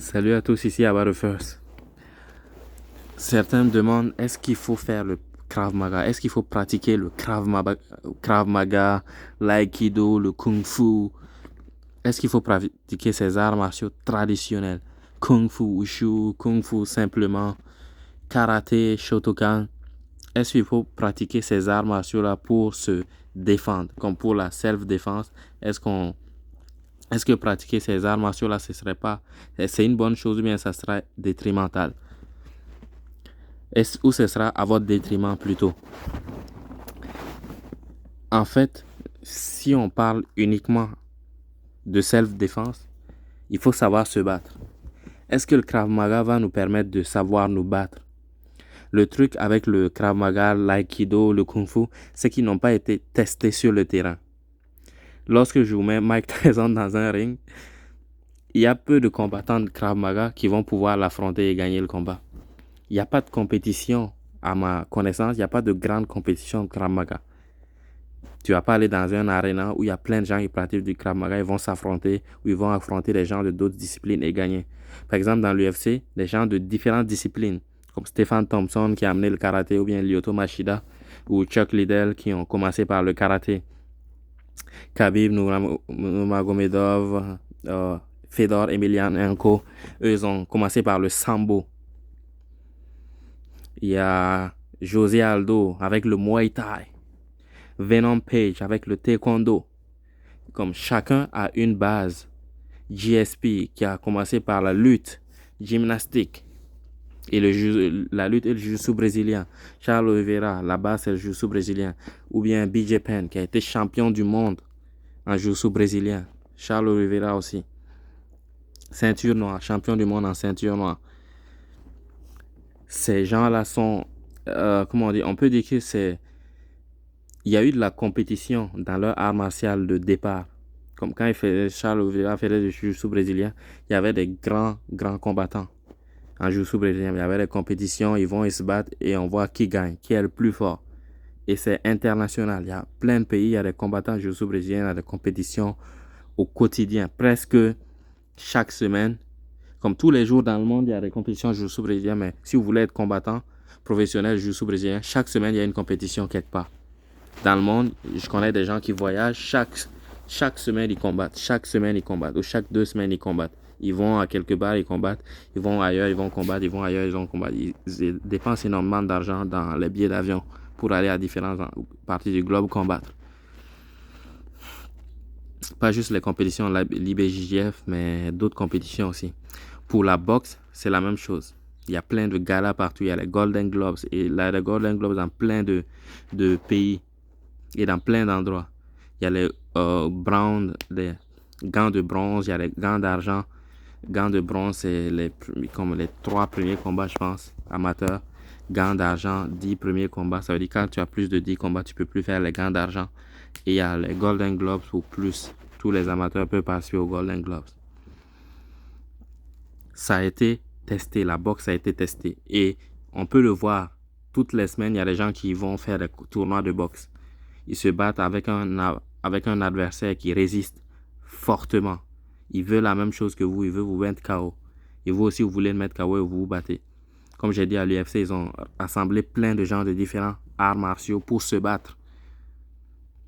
Salut à tous ici à Barrefers. Certains me demandent est-ce qu'il faut faire le Krav Maga? Est-ce qu'il faut pratiquer le Krav Maga, l'Aikido, le Kung Fu? Est-ce qu'il faut pratiquer ces arts martiaux traditionnels? Kung Fu Wushu, Kung Fu simplement, Karaté, Shotokan. Est-ce qu'il faut pratiquer ces arts martiaux-là pour se défendre, comme pour la self-défense? Est-ce que pratiquer ces arts martiaux-là, c'est une bonne chose ou bien ça sera détrimental? Ou ce sera à votre détriment plutôt? En fait, si on parle uniquement de self-défense, il faut savoir se battre. Est-ce que le Krav Maga va nous permettre de savoir nous battre? Le truc avec le Krav Maga, l'Aikido, le Kung Fu, c'est qu'ils n'ont pas été testés sur le terrain. Lorsque je vous mets Mike Tyson dans un ring, il y a peu de combattants de Krav Maga qui vont pouvoir l'affronter et gagner le combat. Il n'y a pas de compétition, à ma connaissance, il n'y a pas de grande compétition de Krav Maga. Tu vas pas aller dans un arena où il y a plein de gens qui pratiquent du Krav Maga, ils vont s'affronter, ou ils vont affronter des gens de d'autres disciplines et gagner. Par exemple, dans l'UFC, des gens de différentes disciplines, comme Stephen Thompson qui a amené le karaté, ou bien Lyoto Machida, ou Chuck Liddell qui ont commencé par le karaté. Khabib Nurmagomedov, Fedor Emelianenko, eux, ils ont commencé par le sambo. Il y a José Aldo avec le Muay Thai. Venom Page avec le taekwondo. Comme chacun a une base. GSP qui a commencé par la lutte, gymnastique et la lutte et le jiu-jitsu brésilien. Charles Oliveira, la base c'est le jiu-jitsu brésilien. Ou bien BJ Penn qui a été champion du monde en jiu-jitsu brésilien. Charles Oliveira aussi. Ceinture noire, champion du monde en ceinture noire. Ces gens-là sont, comment on dit, on peut dire que il y a eu de la compétition dans leur art martial de départ. Comme quand Charles Oliveira faisait du jiu-jitsu brésilien, il y avait des grands combattants en jiu-jitsu brésilien. Il y avait des compétitions, ils se battent et on voit qui gagne, qui est le plus fort. Et c'est international. Il y a plein de pays, il y a des combattants en jiu-jitsu brésilien, il y a des compétitions au quotidien, presque chaque semaine. Comme tous les jours dans le monde, il y a des compétitions en jiu-jitsu brésilien, mais si vous voulez être combattant professionnel jiu-jitsu brésilien, chaque semaine, il y a une compétition quelque part. Dans le monde, je connais des gens qui voyagent, chaque semaine ils combattent, ou chaque 2 semaines ils combattent. Ils vont à quelque part, ils combattent, ils vont ailleurs, ils vont combattre, ils vont ailleurs, ils vont combattre. Ils dépensent énormément d'argent dans les billets d'avion pour aller à différentes parties du globe combattre. Pas juste les compétitions l'IBJJF, mais d'autres compétitions aussi. Pour la boxe, c'est la même chose. Il y a plein de galas partout, il y a les Golden Globes, et là, les Golden Globes dans plein de pays et dans plein d'endroits. Il y a les les gants de bronze, il y a les gants d'argent. Gants de bronze, c'est comme les 3 premiers combats, je pense, amateurs. Gants d'argent, 10 premiers combats. Ça veut dire que quand tu as plus de 10 combats, tu peux plus faire les gants d'argent. Et il y a les Golden Globes ou plus. Tous les amateurs peuvent participer aux Golden Globes. Ça a été testé, la boxe a été testée. Et on peut le voir. Toutes les semaines, il y a des gens qui vont faire des tournois de boxe. Ils se battent avec un adversaire qui résiste fortement. Il veut la même chose que vous, il veut vous mettre KO. Et vous aussi, vous voulez le mettre KO et vous vous battez. Comme j'ai dit à l'UFC, ils ont rassemblé plein de gens de différents arts martiaux pour se battre.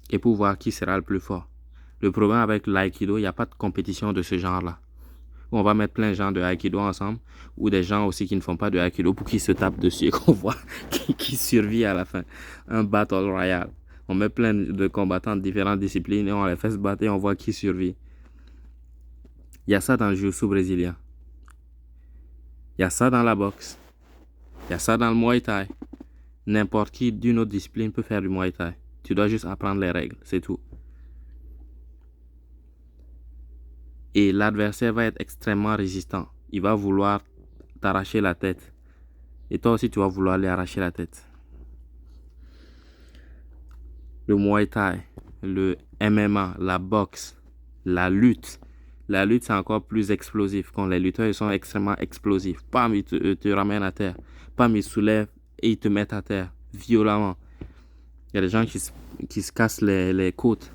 Et pour voir qui sera le plus fort. Le problème avec l'aïkido, il n'y a pas de compétition de ce genre-là. On va mettre plein de gens de aïkido ensemble, ou des gens aussi qui ne font pas de aïkido pour qu'ils se tapent dessus et qu'on voit qui survit à la fin. Un battle royale. On met plein de combattants de différentes disciplines et on les fait se battre et on voit qui survit. Il y a ça dans le jiu-jitsu brésilien. Il y a ça dans la boxe. Il y a ça dans le Muay Thai. N'importe qui d'une autre discipline peut faire du Muay Thai. Tu dois juste apprendre les règles, c'est tout. Et l'adversaire va être extrêmement résistant. Il va vouloir t'arracher la tête. Et toi aussi, tu vas vouloir lui arracher la tête. Le Muay Thai, le MMA, la boxe, la lutte. La lutte, c'est encore plus explosif. Quand les lutteurs ils sont extrêmement explosifs. Pam, ils te ramènent à terre. Pam, ils soulèvent et ils te mettent à terre violemment. Il y a des gens qui se cassent les côtes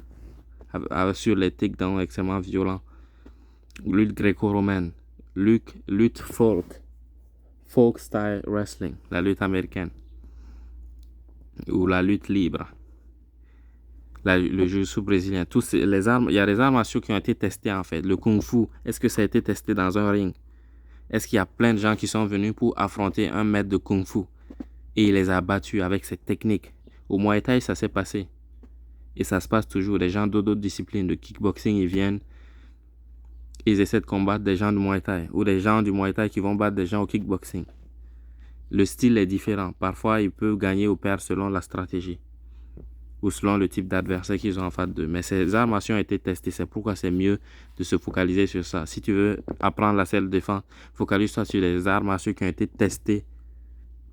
sur les takedowns extrêmement violents. Lutte gréco-romaine. lutte folk style wrestling, la lutte américaine, ou la lutte libre, le jiu-jitsu brésilien. Il y a des arts martiaux qui ont été testés en fait. Le kung-fu, est-ce que ça a été testé dans un ring? Est-ce qu'il y a plein de gens qui sont venus pour affronter un maître de kung-fu et il les a battus avec cette technique? Au Muay Thai, ça s'est passé. Et ça se passe toujours. Des gens d'autres disciplines, de kickboxing, ils viennent, ils essaient de combattre des gens du Muay Thai. Ou des gens du Muay Thai qui vont battre des gens au kickboxing. Le style est différent. Parfois, ils peuvent gagner ou perdre selon la stratégie. Ou selon le type d'adversaire qu'ils ont en face d'eux. Mais ces arts martiaux ont été testés. C'est pourquoi c'est mieux de se focaliser sur ça. Si tu veux apprendre la self-défense, focalise-toi sur les arts martiaux qui ont été testés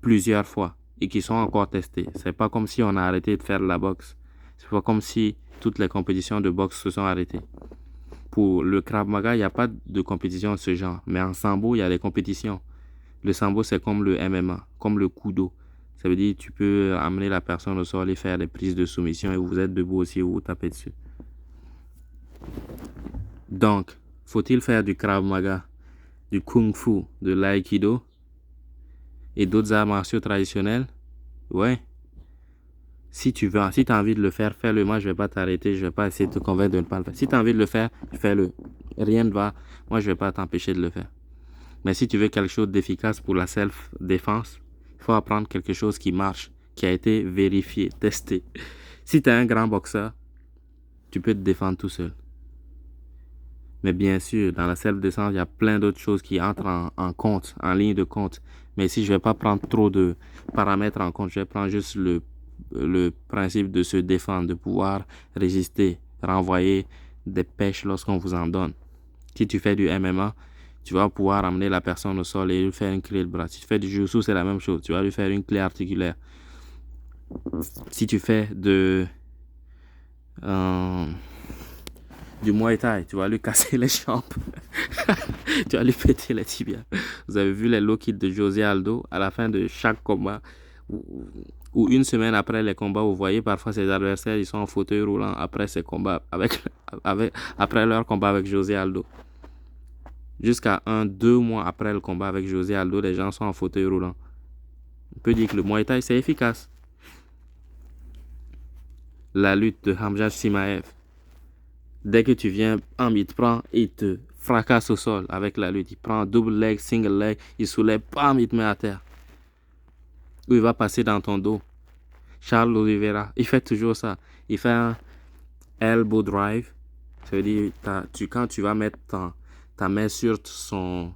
plusieurs fois et qui sont encore testés. C'est pas comme si on a arrêté de faire de la boxe. C'est pas comme si toutes les compétitions de boxe se sont arrêtées. Pour le Krav Maga, il n'y a pas de compétition de ce genre. Mais en sambo, il y a des compétitions. Le sambo, c'est comme le MMA, comme le kudo. Ça veut dire que tu peux amener la personne au sol et faire des prises de soumission et vous êtes debout aussi et vous tapez dessus. Donc, faut-il faire du Krav Maga, du Kung Fu, de l'Aïkido et d'autres arts martiaux traditionnels? Ouais. Si tu as envie de le faire, fais-le. Moi, je ne vais pas t'arrêter. Je ne vais pas essayer de te convaincre de ne pas le faire. Si tu as envie de le faire, fais-le. Rien ne va. Moi, je ne vais pas t'empêcher de le faire. Mais si tu veux quelque chose d'efficace pour la self-défense, il faut apprendre quelque chose qui marche, qui a été vérifié, testé. Si tu es un grand boxeur, tu peux te défendre tout seul. Mais bien sûr, dans la self-défense, il y a plein d'autres choses qui entrent en compte, en ligne de compte. Mais si je ne vais pas prendre trop de paramètres en compte, je vais prendre juste le principe de se défendre, de pouvoir résister, renvoyer des pêches lorsqu'on vous en donne. Si tu fais du MMA, tu vas pouvoir amener la personne au sol et lui faire une clé de bras. Si tu fais du jiu-jitsu, c'est la même chose. Tu vas lui faire une clé articulaire. Si tu fais du Muay Thai, tu vas lui casser les jambes. Tu vas lui péter les tibias. Vous avez vu les low kicks de José Aldo à la fin de chaque combat ou une semaine après les combats, vous voyez parfois ses adversaires, ils sont en fauteuil roulant après ces combats après leur combat avec José Aldo. Jusqu'à 1-2 mois après le combat avec José Aldo, les gens sont en fauteuil roulant. On peut dire que le Muay Thai, c'est efficace. La lutte de Khamzat Chimaev. Dès que tu viens, il te prend et il te fracasse au sol avec la lutte. Il prend double leg, single leg, il soulève, bam, il te met à terre. Ou il va passer dans ton dos. Charles Oliveira, il fait toujours ça. Il fait un elbow drive. Ça veut dire, quand tu vas mettre ta main sur son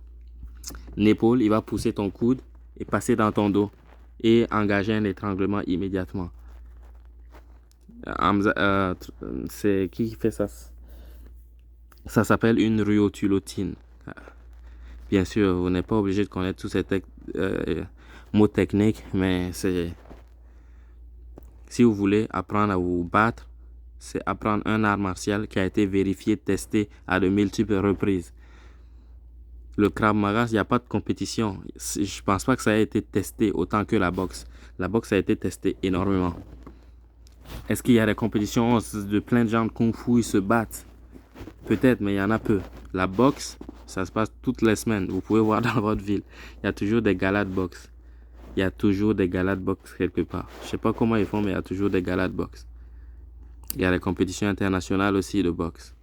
épaule, il va pousser ton coude et passer dans ton dos et engager un étranglement immédiatement. C'est qui fait ça? Ça s'appelle une ryotulotine. Bien sûr, vous n'êtes pas obligé de connaître tous ces mots techniques, mais si vous voulez apprendre à vous battre, c'est apprendre un art martial qui a été vérifié, testé à de multiples reprises. Le Krav Maga, il n'y a pas de compétition. Je ne pense pas que ça ait été testé autant que la boxe. La boxe a été testée énormément. Est-ce qu'il y a des compétitions de plein de gens de Kung Fu, ils se battent? Peut-être, mais il y en a peu. La boxe, ça se passe toutes les semaines. Vous pouvez voir dans votre ville. Il y a toujours des galas de boxe. Il y a toujours des galas de boxe quelque part. Je ne sais pas comment ils font, mais il y a toujours des galas de boxe. Il y a des compétitions internationales aussi de boxe.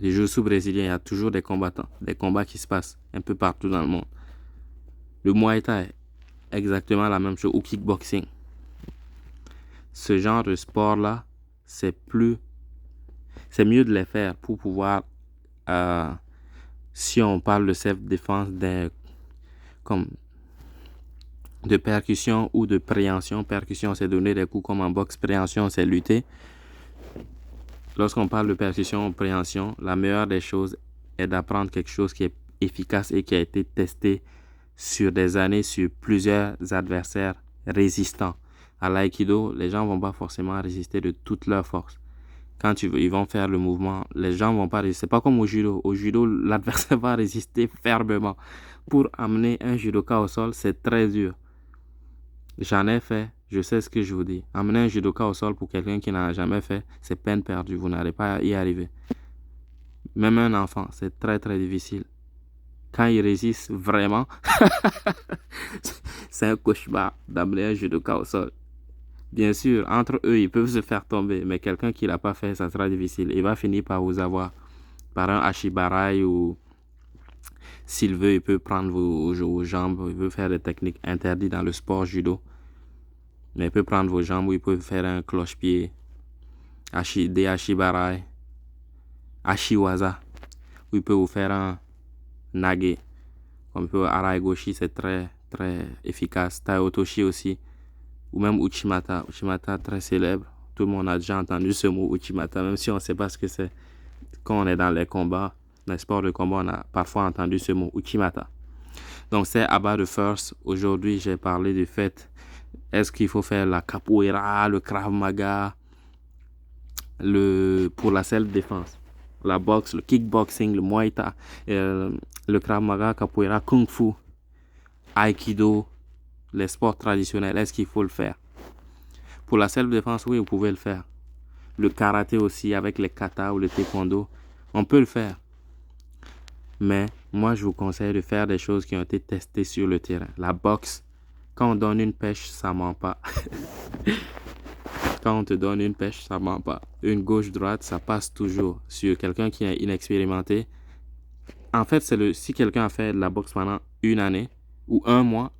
Les jiu-jitsu brésiliens, il y a toujours des combattants, des combats qui se passent un peu partout dans le monde. Le Muay Thai, exactement la même chose, ou kickboxing. Ce genre de sport-là, c'est mieux de les faire pour pouvoir, si on parle de self-défense, comme de percussion ou de préhension. Percussion, c'est donner des coups comme en boxe. Préhension, c'est lutter. Lorsqu'on parle de percussion ou préhension, la meilleure des choses est d'apprendre quelque chose qui est efficace et qui a été testé sur des années, sur plusieurs adversaires résistants. À l'aïkido, les gens ne vont pas forcément résister de toute leur force. Quand ils vont faire le mouvement, les gens ne vont pas résister. C'est pas comme au judo. Au judo, l'adversaire va résister fermement. Pour amener un judoka au sol, c'est très dur. J'en ai fait, je sais ce que je vous dis. Amener un judoka au sol pour quelqu'un qui n'en a jamais fait, c'est peine perdue. Vous n'allez pas y arriver. Même un enfant, c'est très très difficile. quand ils résistent vraiment, c'est un cauchemar d'amener un judoka au sol. Bien sûr, entre eux, ils peuvent se faire tomber, mais quelqu'un qui l'a pas fait, ça sera difficile. Il va finir par vous avoir par un ashibarai ou s'il veut, il peut prendre vos jambes, il peut faire des techniques interdites dans le sport judo. Mais il peut prendre vos jambes ou il peut faire un cloche-pied, des ashibarai, ashiwaza, ou il peut vous faire un nage. Comme peut arai goshi, c'est très très efficace. Tai otoshi aussi, ou même uchimata. Uchimata très célèbre. Tout le monde a déjà entendu ce mot uchimata, même si on ne sait pas ce que c'est. Quand on est dans les combats, dans les sports de combat, on a parfois entendu ce mot uchimata. Donc c'est à bas de first. Aujourd'hui, j'ai parlé du fait, est-ce qu'il faut faire la capoeira, le krav maga, pour la self-défense, la boxe, le kickboxing, le muay thai, le krav maga, capoeira, kung fu, aikido, les sports traditionnels, est-ce qu'il faut le faire? Pour la self-défense, oui, vous pouvez le faire. Le karaté aussi, avec les katas ou le taekwondo, on peut le faire. Mais moi, je vous conseille de faire des choses qui ont été testées sur le terrain. La boxe, quand on donne une pêche, ça ment pas. Quand on te donne une pêche, ça ment pas. Une gauche-droite, ça passe toujours. Sur quelqu'un qui est inexpérimenté, en fait, si quelqu'un a fait de la boxe pendant une année ou un mois,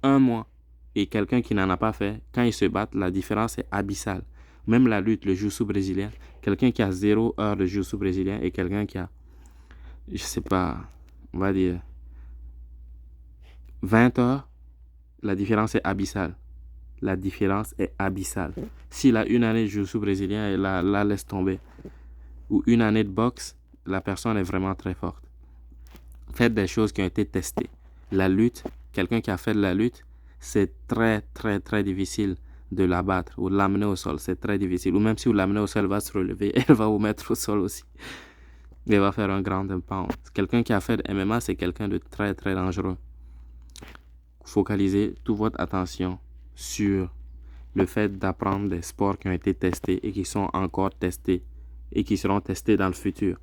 et quelqu'un qui n'en a pas fait, quand ils se battent, la différence est abyssale. Même la lutte, le jiu-jitsu brésilien, quelqu'un qui a 0 heure de jiu-jitsu brésilien et quelqu'un qui a, je sais pas, on va dire 20 heures, la différence est abyssale. La différence est abyssale. S'il a une année de jiu-jitsu brésilien, et la laisse tomber. Ou une année de boxe, la personne est vraiment très forte. Faites des choses qui ont été testées. La lutte, quelqu'un qui a fait de la lutte, c'est très très très difficile de l'abattre ou de l'amener au sol. C'est très difficile. Ou même si vous l'amenez au sol, elle va se relever, elle va vous mettre au sol aussi. Elle va faire un grand impact. Quelqu'un qui a fait de MMA, c'est quelqu'un de très très dangereux. Focalisez toute votre attention sur le fait d'apprendre des sports qui ont été testés et qui sont encore testés et qui seront testés dans le futur.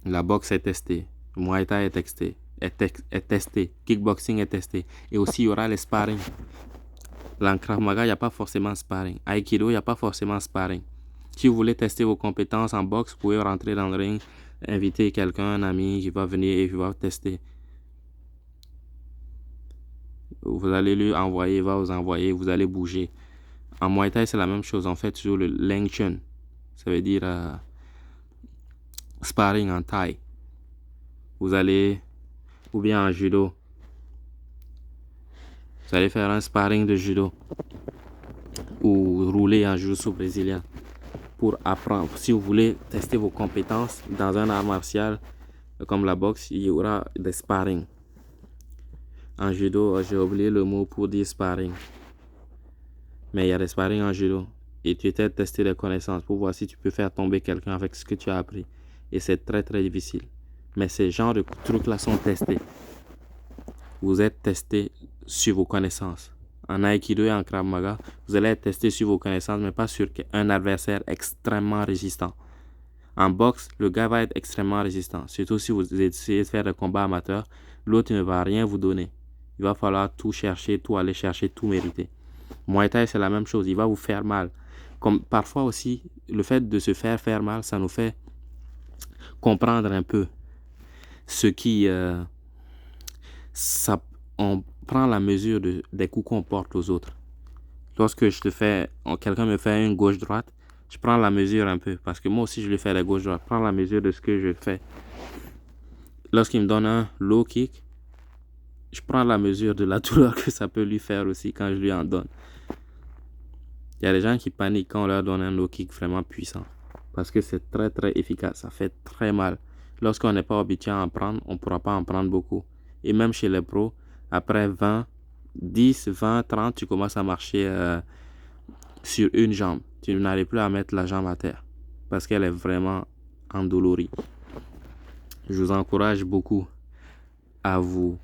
La boxe est testée, le Muay Thai est testé, kickboxing est testé, et aussi il y aura les sparring. Dans Krav Maga, il n'y a pas forcément sparring. Aikido, il n'y a pas forcément sparring. Si vous voulez tester vos compétences en boxe, vous pouvez rentrer dans le ring, inviter quelqu'un, un ami qui va venir et qui va tester. Vous allez lui envoyer, il va vous envoyer, vous allez bouger. En Muay Thai, c'est la même chose. On fait toujours le Leng Chun. Ça veut dire sparring en Thai. Vous allez, ou bien en judo, vous allez faire un sparring de judo. Ou rouler en jiu-jitsu brésilien. Pour apprendre, si vous voulez tester vos compétences dans un art martial comme la boxe, il y aura des sparring. En judo, j'ai oublié le mot pour dire sparring. Mais il y a des sparring en judo. Et tu essaies de tester les connaissances pour voir si tu peux faire tomber quelqu'un avec ce que tu as appris. Et c'est très très difficile. Mais ces genres de trucs-là sont testés. Vous êtes testé sur vos connaissances. En Aikido et en Krav Maga, vous allez être testé sur vos connaissances, mais pas sur un adversaire extrêmement résistant. En boxe, le gars va être extrêmement résistant. Surtout si vous essayez de faire des combats amateurs, l'autre ne va rien vous donner. Il va falloir tout chercher, tout aller chercher, tout mériter. Muay Thai, c'est la même chose. Il va vous faire mal. Comme parfois aussi, le fait de se faire mal, ça nous fait comprendre un peu ce qui... on prend la mesure des coups qu'on porte aux autres. Lorsque quelqu'un me fait une gauche-droite, je prends la mesure un peu. Parce que moi aussi, je lui fais la gauche-droite. Je prends la mesure de ce que je fais. Lorsqu'il me donne un low kick, je prends la mesure de la douleur que ça peut lui faire aussi quand je lui en donne. Il y a des gens qui paniquent quand on leur donne un low kick vraiment puissant. Parce que c'est très très efficace. Ça fait très mal. Lorsqu'on n'est pas habitué à en prendre, on ne pourra pas en prendre beaucoup. Et même chez les pros, après 10, 20, 30, tu commences à marcher sur une jambe. Tu n'arrives plus à mettre la jambe à terre. Parce qu'elle est vraiment endolorie. Je vous encourage beaucoup à vous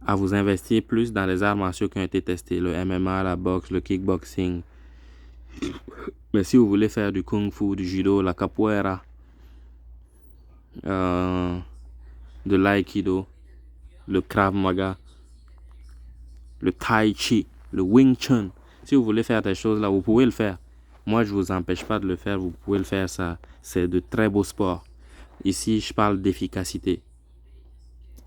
investir plus dans les arts martiaux qui ont été testés. Le MMA, la boxe, le kickboxing. Mais si vous voulez faire du kung fu, du judo, la capoeira, euh, de l'aïkido, le krav maga, le tai chi, le wing chun. Si vous voulez faire des choses là, vous pouvez le faire. Moi, je vous empêche pas de le faire. Vous pouvez le faire, ça. C'est de très beaux sports. Ici, je parle d'efficacité.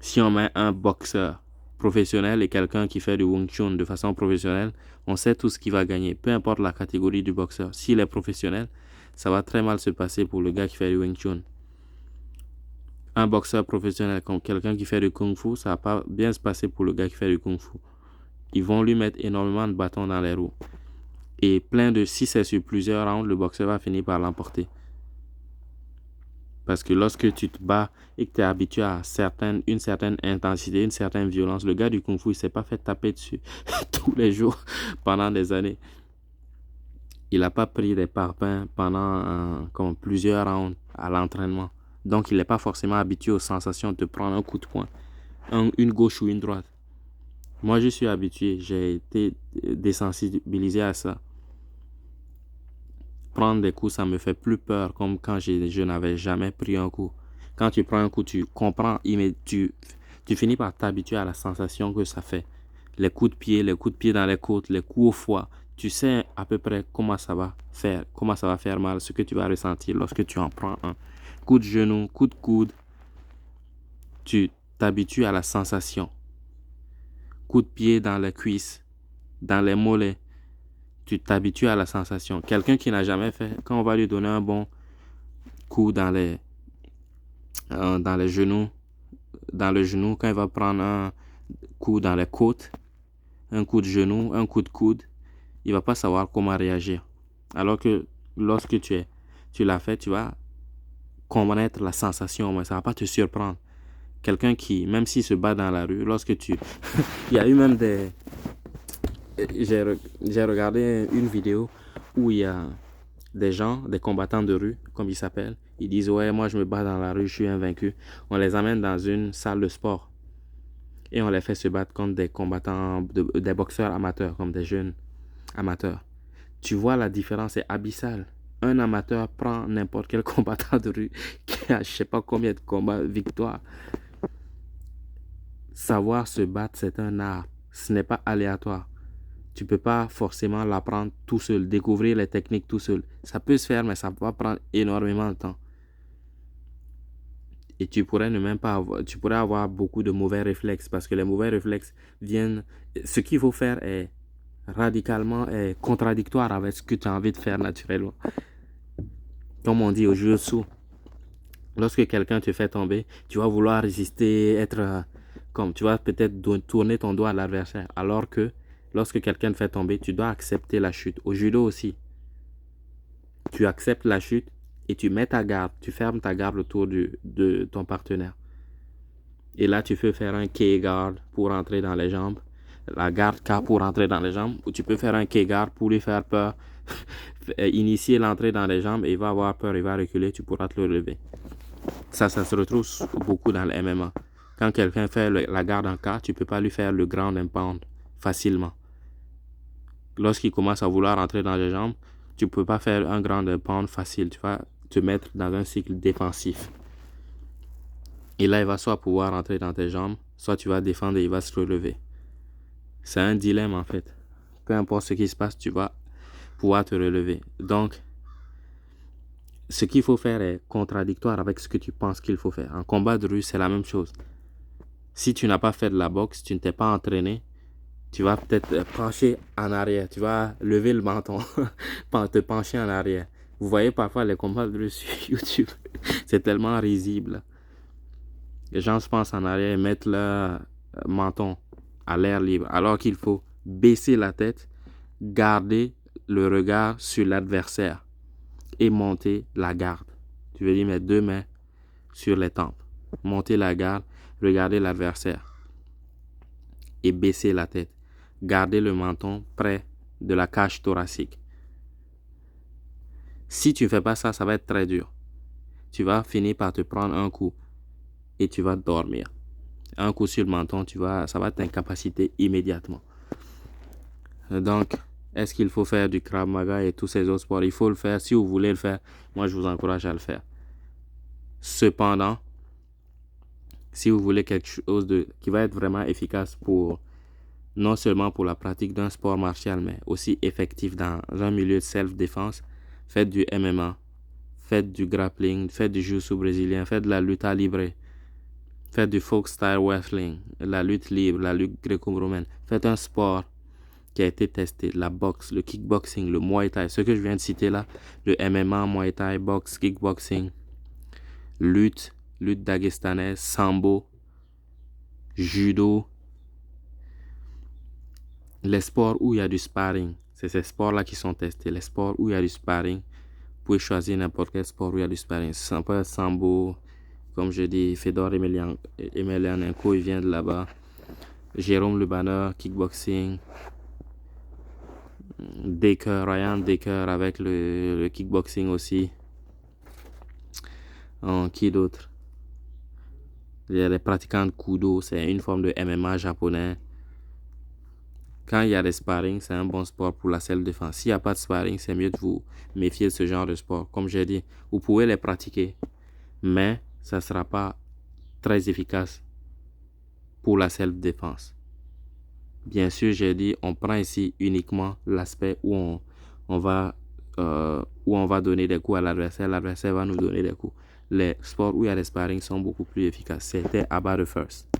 Si on met un boxeur professionnel et quelqu'un qui fait du Wing Chun de façon professionnelle, on sait tout ce qu'il va gagner, peu importe la catégorie du boxeur. S'il est professionnel, ça va très mal se passer pour le gars qui fait du Wing Chun. Un boxeur professionnel comme quelqu'un qui fait du Kung Fu, ça va pas bien se passer pour le gars qui fait du Kung Fu. Ils vont lui mettre énormément de bâtons dans les roues. Et si c'est sur plusieurs rounds, le boxeur va finir par l'emporter. Parce que lorsque tu te bats et que tu es habitué à une certaine intensité, une certaine violence, le gars du Kung Fu, il ne s'est pas fait taper dessus tous les jours pendant des années. Il n'a pas pris des parpaings pendant comme plusieurs rounds à l'entraînement. Donc, il n'est pas forcément habitué aux sensations de prendre un coup de poing, une gauche ou une droite. Moi, je suis habitué, j'ai été désensibilisé à ça. Prendre des coups, ça me fait plus peur, comme quand je n'avais jamais pris un coup. Quand tu prends un coup, tu comprends, tu finis par t'habituer à la sensation que ça fait. Les coups de pied dans les côtes, les coups au foie. Tu sais à peu près comment ça va faire mal, ce que tu vas ressentir lorsque tu en prends un. Coup de genou, coup de coude. Tu t'habitues à la sensation. Coup de pied dans les cuisses, dans les mollets. Tu t'habitues à la sensation. Quelqu'un qui n'a jamais fait, quand on va lui donner un bon coup dans les genoux, quand il va prendre un coup dans les côtes, un coup de genou, un coup de coude, il va pas savoir comment réagir. Alors que lorsque tu l'as fait, tu vas connaître la sensation, mais ça va pas te surprendre. Quelqu'un qui, même s'il se bat dans la rue, il y a eu même j'ai regardé une vidéo où il y a des gens, des combattants de rue, comme ils s'appellent. Ils disent, ouais, moi je me bats dans la rue, je suis invaincu. On les amène dans une salle de sport. Et on les fait se battre contre des combattants, des boxeurs amateurs, comme des jeunes amateurs. Tu vois, la différence est abyssale. Un amateur prend n'importe quel combattant de rue qui a je sais pas combien de combats, victoires. Savoir se battre, c'est un art. Ce n'est pas aléatoire. Tu peux pas forcément l'apprendre tout seul, découvrir les techniques tout seul. Ça peut se faire, mais ça va prendre énormément de temps. Et tu pourrais avoir beaucoup de mauvais réflexes parce que les mauvais réflexes viennent. Ce qu'il faut faire est radicalement contradictoire avec ce que tu as envie de faire naturellement. Comme on dit au jiu-jitsu, lorsque quelqu'un te fait tomber, tu vas vouloir résister, tu vas peut-être tourner ton doigt à l'adversaire. Alors que lorsque quelqu'un te fait tomber, tu dois accepter la chute. Au judo aussi, tu acceptes la chute et tu mets ta garde, tu fermes ta garde autour de ton partenaire. Et là, tu peux faire un K-guard pour entrer dans les jambes, la garde K pour entrer dans les jambes, ou tu peux faire un K-guard pour lui faire peur, initier l'entrée dans les jambes et il va avoir peur, il va reculer, tu pourras te le relever. Ça se retrouve beaucoup dans le MMA. Quand quelqu'un fait la garde en K, tu ne peux pas lui faire le ground and pound facilement. Lorsqu'il commence à vouloir entrer dans les jambes, tu ne peux pas faire un ground and pound facile. Tu vas te mettre dans un cycle défensif. Et là, il va soit pouvoir entrer dans tes jambes, soit tu vas défendre et il va se relever. C'est un dilemme en fait. Peu importe ce qui se passe, tu vas pouvoir te relever. Donc, ce qu'il faut faire est contradictoire avec ce que tu penses qu'il faut faire. En combat de rue, c'est la même chose. Si tu n'as pas fait de la boxe, tu ne t'es pas entraîné, tu vas peut-être pencher en arrière. Tu vas lever le menton, te pencher en arrière. Vous voyez parfois les combats de rue sur YouTube. C'est tellement risible. Les gens se pensent en arrière et mettent leur menton à l'air libre. Alors qu'il faut baisser la tête, garder le regard sur l'adversaire et monter la garde. Tu veux dire mettre 2 mains sur les tempes. Monter la garde, regarder l'adversaire et baisser la tête. Garder le menton près de la cage thoracique. Si tu ne fais pas ça, ça va être très dur. Tu vas finir par te prendre un coup et tu vas dormir. Un coup sur le menton, ça va t'incapaciter immédiatement. Donc, est-ce qu'il faut faire du Krav Maga et tous ces autres sports? Il faut le faire. Si vous voulez le faire, moi je vous encourage à le faire. Cependant, si vous voulez quelque chose qui va être vraiment efficace non seulement pour la pratique d'un sport martial, mais aussi effectif dans un milieu de self-défense, faites du MMA, faites du grappling, faites du jiu-jitsu brésilien, faites de la lutte libre, faites du folk style wrestling, la lutte libre, la lutte gréco-romaine. Faites un sport qui a été testé, la boxe, le kickboxing, le muay thai, ce que je viens de citer là, le MMA, muay thai, boxe, kickboxing, lutte dagestanaise, sambo, judo, les sports où il y a du sparring. C'est ces sports-là qui sont testés. Les sports où il y a du sparring, vous pouvez choisir n'importe quel sport où il y a du sparring. Ça peut être sambo, comme je dis, Fedor Emelianenko, il vient de là-bas. Jérôme Lubaner, kickboxing. Ryan Daker avec le kickboxing aussi. Qui d'autre? Il y a les pratiquants de Kudo, c'est une forme de MMA japonais. Quand il y a des sparring, c'est un bon sport pour la self-défense. S'il n'y a pas de sparring, c'est mieux de vous méfier de ce genre de sport. Comme j'ai dit, vous pouvez les pratiquer, mais ça ne sera pas très efficace pour la self-défense. Bien sûr, j'ai dit, on prend ici uniquement l'aspect où on va donner des coups à l'adversaire. L'adversaire va nous donner des coups. Les sports où il y a des sparring sont beaucoup plus efficaces. C'était Abba the First.